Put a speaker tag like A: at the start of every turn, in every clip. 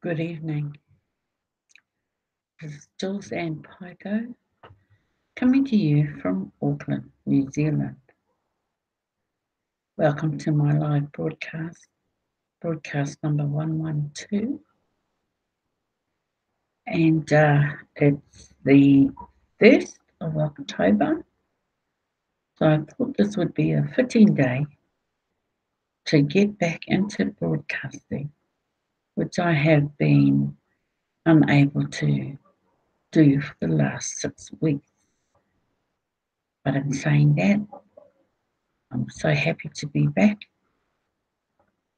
A: Good evening. This is Julz Ann Paekau coming to you from Auckland, New Zealand. Welcome to my live broadcast number 112. And it's the 1st of October. So I thought this would be a fitting day to get back into broadcasting, which I have been unable to do for the last 6 weeks. But in saying that, I'm so happy to be back.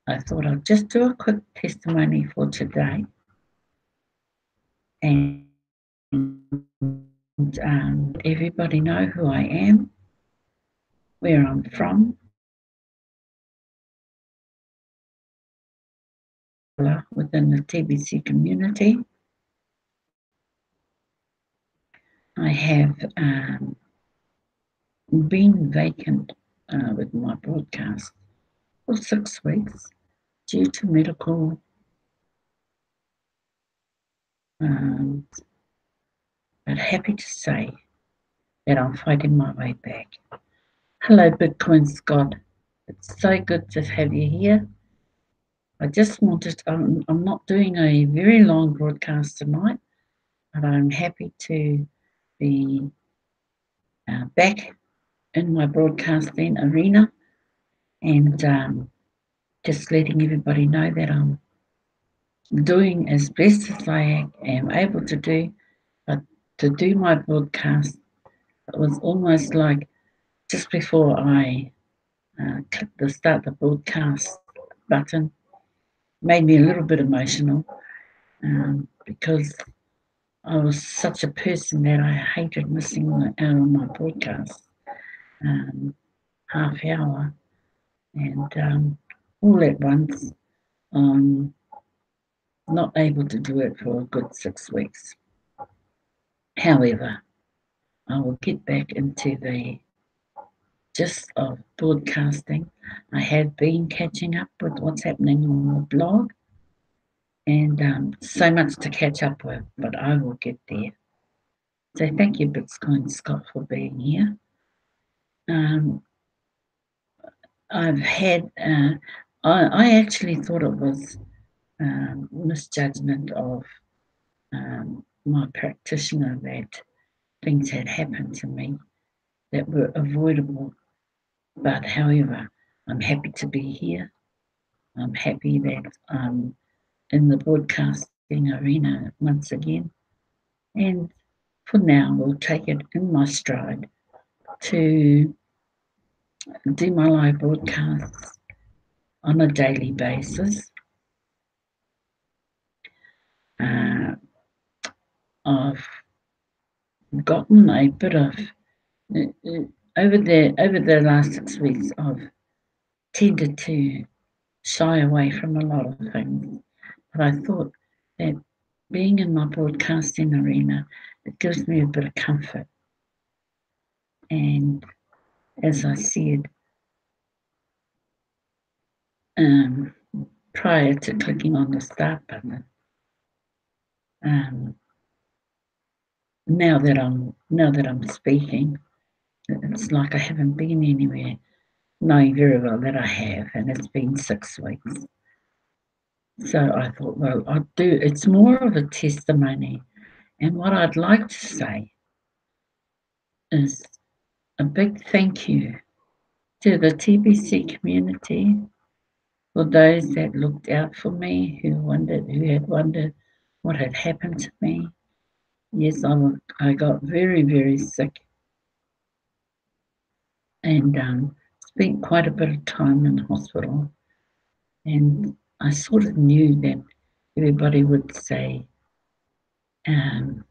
A: I thought I'd just do a quick testimony for today and everybody know who I am, where I'm from, within the TBC community. I have been vacant with my broadcast for 6 weeks due to medical but happy to say that I'm fighting my way back. Hello, Bitcoin Scott. It's so good to have you here. I just wanted, I'm not doing a very long broadcast tonight, but I'm happy to be back in my broadcasting arena and just letting everybody know that I'm doing as best as I am able to do. But to do my broadcast, it was almost like just before I clicked the start the broadcast button, made me a little bit emotional because I was such a person that I hated missing out on my broadcast, half hour, and all at once, I'm not able to do it for a good 6 weeks. However, I will get back into the gist of broadcasting. I have been catching up with what's happening on the blog, and so much to catch up with, but I will get there. So thank you, Bitcoin Scott, for being here. I've had, I actually thought it was misjudgment of my practitioner that things had happened to me that were avoidable. But however, I'm happy to be here. I'm happy that I'm in the broadcasting arena once again. And for now, we'll take it in my stride to do my live broadcasts on a daily basis. I've gotten a bit of over the last 6 weeks. I've tended to shy away from a lot of things, but I thought that being in my broadcasting arena, it gives me a bit of comfort. And as I said, prior to clicking on the start button, now that I'm speaking, it's like I haven't been anywhere, knowing very well that I have, and it's been 6 weeks. So I thought, well, it's more of a testimony. And what I'd like to say is a big thank you to the TBC community, for those that looked out for me, who had wondered what had happened to me. Yes, I got very, very sick and spent quite a bit of time in hospital. And I sort of knew that everybody would say, yes,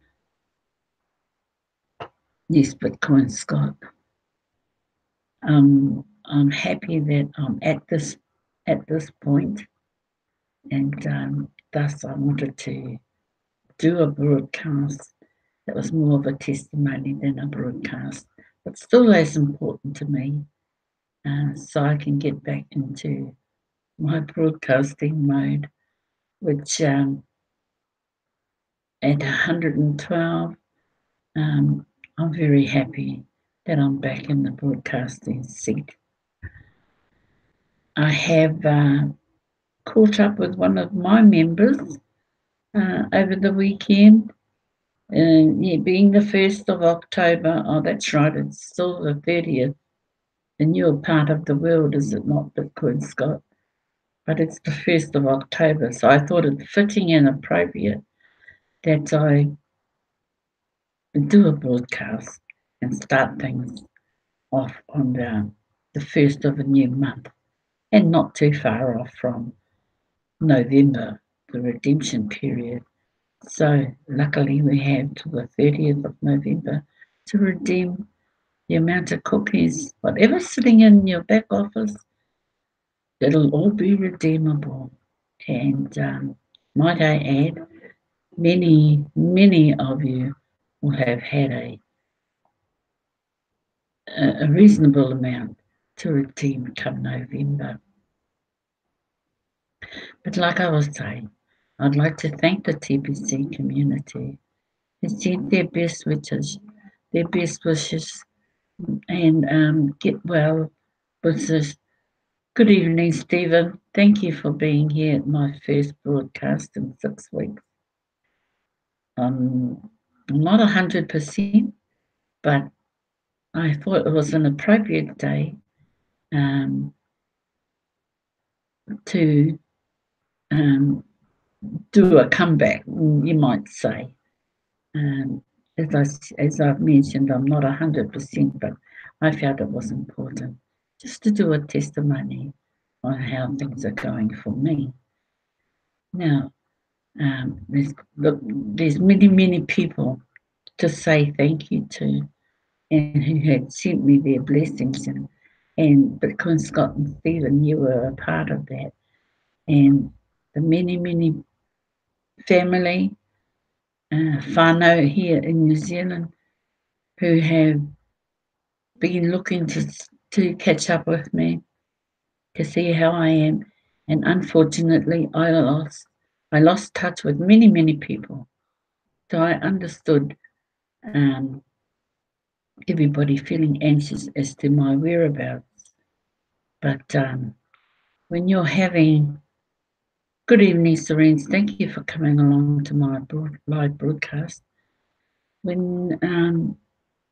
A: Bitcoin Scott. I'm happy that I'm at this point, and thus I wanted to do a broadcast that was more of a testimony than a broadcast, but still as important to me, so I can get back into my broadcasting mode, which at 112. I'm very happy that I'm back in the broadcasting seat. I have caught up with one of my members over the weekend. Yeah, being the 1st of October, oh, that's right, it's still the 30th. And you're part of the world, is it not, Bitcoin Scott? But it's the 1st of October, so I thought it fitting and appropriate that I do a broadcast and start things off on the 1st of a new month, and not too far off from November, the redemption period. So luckily we have till the 30th of November to redeem the amount of cookies, whatever's sitting in your back office, it'll all be redeemable. And might I add, many of you will have had a reasonable amount to redeem come November. But like I was saying, I'd like to thank the TBC community who sent their best wishes, and get well wishes. Good evening, Stephen. Thank you for being here at my first broadcast in 6 weeks. I'm not 100%, but I thought it was an appropriate day to do a comeback, you might say. As I've mentioned, I'm not 100%, but I felt it was important just to do a testimony on how things are going for me. Now, there's many people to say thank you to, and who had sent me their blessings, and Bitcoin Scott and Stephen, you were a part of that, and the many family, whānau here in New Zealand, who have been looking to catch up with me, to see how I am, and unfortunately I lost touch with many people. So I understood everybody feeling anxious as to my whereabouts. But when you're having, good evening, Serenes, thank you for coming along to my live broadcast. When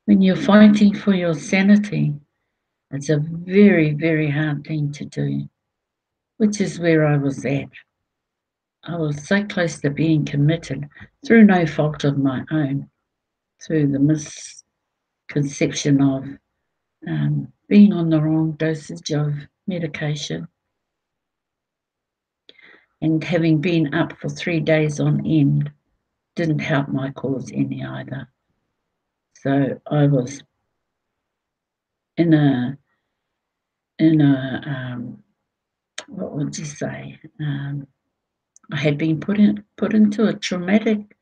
A: you're fighting for your sanity, it's a very hard thing to do, which is where I was at. I was so close to being committed through no fault of my own, through the misconception of being on the wrong dosage of medication, and having been up for 3 days on end didn't help my cause any either. So I was in a what would you say? I had been put into a traumatic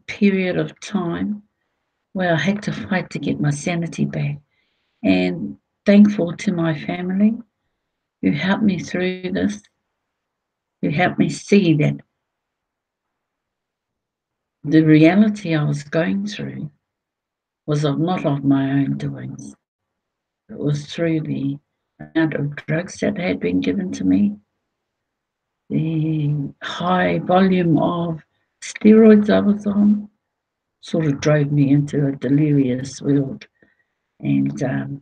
A: period of time where I had to fight to get my sanity back, and thankful to my family who helped me through this, who helped me see that the reality I was going through was not of my own doings. It was through the amount of drugs that had been given to me, the high volume of steroids I was on, sort of drove me into a delirious world. And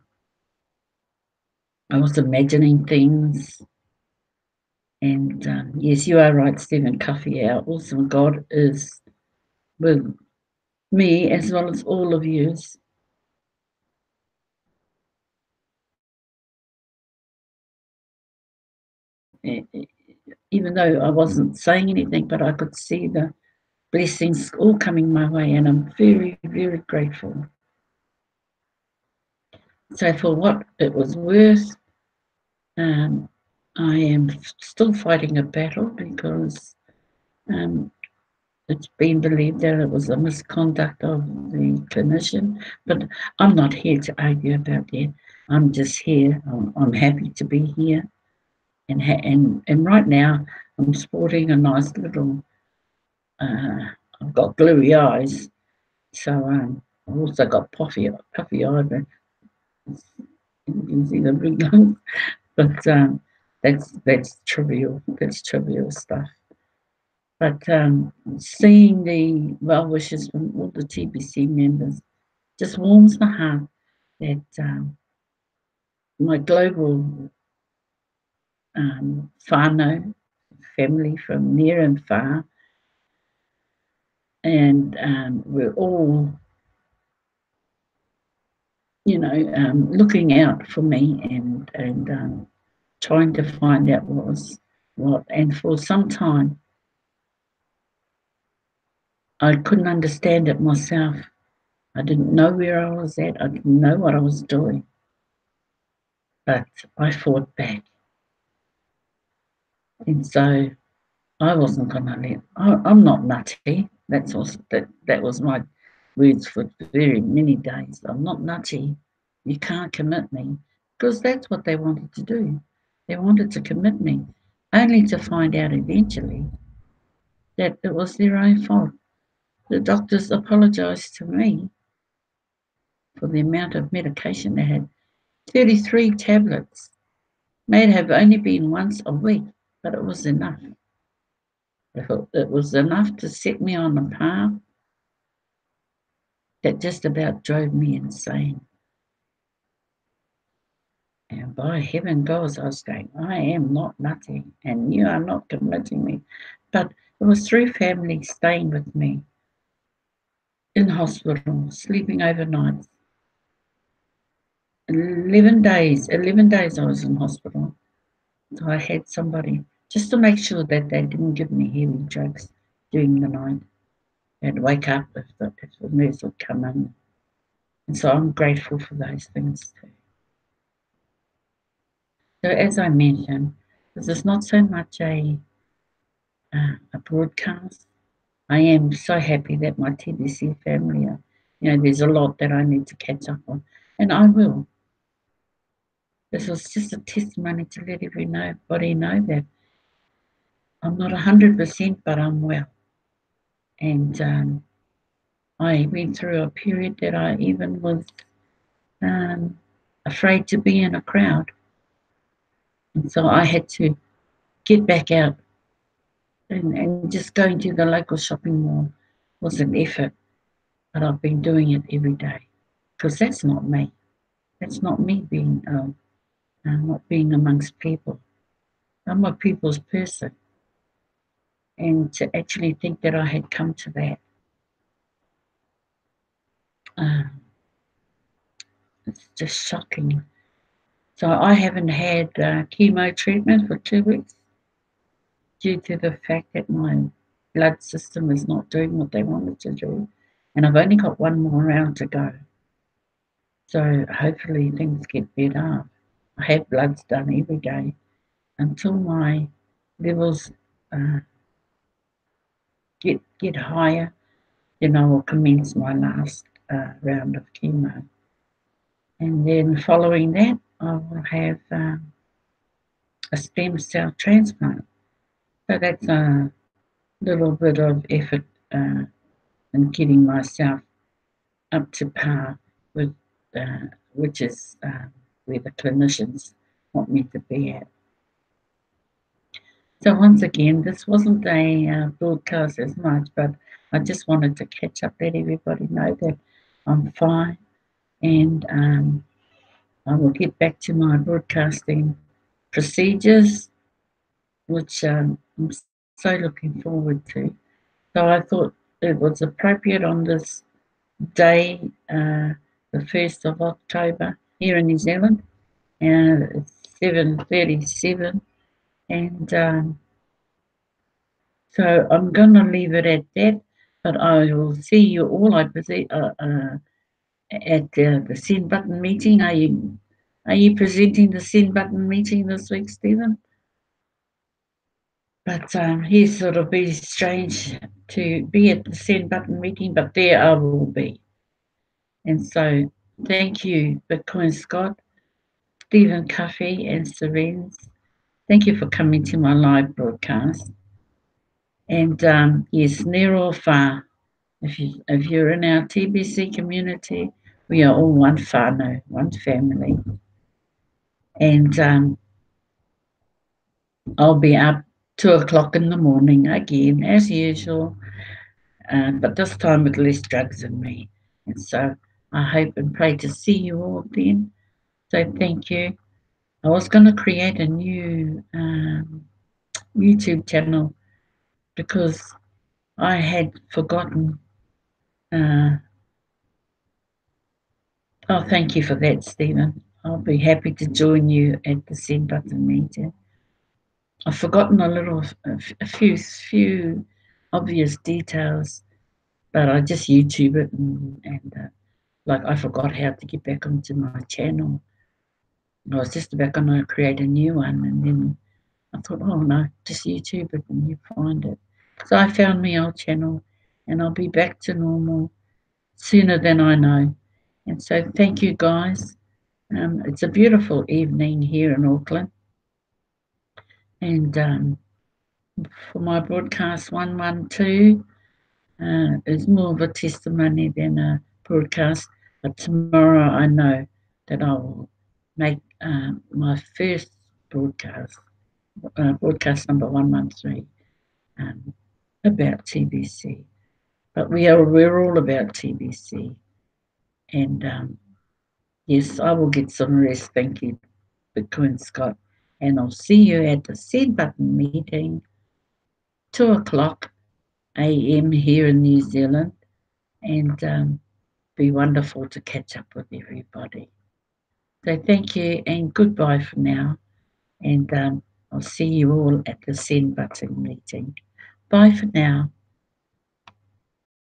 A: I was imagining things. And yes, you are right, Stephen Cuffey, our awesome God is with me as well as all of you. Even though I wasn't saying anything, but I could see the blessings all coming my way, and I'm very grateful. So for what it was worth, I am still fighting a battle because it's been believed that it was a misconduct of the clinician, but I'm not here to argue about that. I'm just here. I'm happy to be here, and right now I'm sporting a nice little I've got gluey eyes, so I've also got puffy eye, but you can see the big ones. But that's trivial. That's trivial stuff. But seeing the well wishes from all the TBC members just warms my heart that my global whānau family from near and far, and we're all, looking out for me and trying to find out what was what. And for some time, I couldn't understand it myself. I didn't know where I was at. I didn't know what I was doing. But I fought back. And so I wasn't going to let. I'm not nutty. That was my words for very many days. I'm not nutty. You can't commit me, because that's what they wanted to do. They wanted to commit me, only to find out eventually that it was their own fault. The doctors apologised to me for the amount of medication they had. 33 tablets. May have only been once a week, but it was enough. It was enough to set me on a path that just about drove me insane. And by heaven goes, I was going, I am not nutty, and you are not committing me. But it was through family staying with me in hospital, sleeping overnight. 11 days I was in hospital. So I had somebody just to make sure that they didn't give me heavy drugs during the night. I'd wake up if the nurse would come in. And so I'm grateful for those things too. So as I mentioned, this is not so much a broadcast. I am so happy that my TBC family are, there's a lot that I need to catch up on, and I will. This was just a testimony to let everybody know that I'm not 100%, but I'm well. And I went through a period that I even was afraid to be in a crowd. And so I had to get back out, and just going to the local shopping mall was an effort, but I've been doing it every day, because that's not me. That's not me being not being amongst people. I'm a people's person, and to actually think that I had come to that, uh, it's just shocking. So I haven't had chemo treatment for 2 weeks due to the fact that my blood system is not doing what they wanted to do, and I've only got one more round to go. So hopefully things get better. I have bloods done every day until my levels uh, get higher. Then I will commence my last round of chemo, and then following that, I will have a stem cell transplant. So that's a little bit of effort in getting myself up to par with, which is where the clinicians want me to be at. So once again, this wasn't a broadcast as much, but I just wanted to catch up, let everybody know that I'm fine, and I will get back to my broadcasting procedures, which I'm so looking forward to. So I thought it was appropriate on this day, the 1st of October, here in New Zealand, and it's 7:37, and so I'm going to leave it at that, but I will see you all, I believe, at the Send Button meeting. Are you presenting the Send Button meeting this week, Stephen? But he thought it'd be strange to be at the Send Button meeting, but there I will be. And so thank you, Bitcoin Scott, Stephen Cuffey, and Serene's. Thank you for coming to my live broadcast. And yes, near or far, if you're in our TBC community, we are all one whānau, one family. And I'll be up 2 o'clock in the morning again, as usual, but this time with less drugs in me. And so I hope and pray to see you all then. So thank you. I was going to create a new YouTube channel because I had forgotten. Oh, thank you for that, Stephen. I'll be happy to join you at the send button meeting. I've forgotten a few obvious details, but I just YouTube it and like I forgot how to get back onto my channel. I was just about going to create a new one, and then I thought, oh no, just YouTube it and you find it. So I found my old channel, and I'll be back to normal sooner than I know. And so thank you guys. It's a beautiful evening here in Auckland, and for my broadcast 112 is more of a testimony than a broadcast. But tomorrow I know that I will make my first broadcast, broadcast number 113, about TBC. But we're all about TBC, and yes, I will get some rest. Thank you, Bitcoin Scott, and I'll see you at the send button meeting, 2 o'clock a.m. here in New Zealand, and be wonderful to catch up with everybody. So thank you and goodbye for now, and I'll see you all at the send button meeting. Bye for now.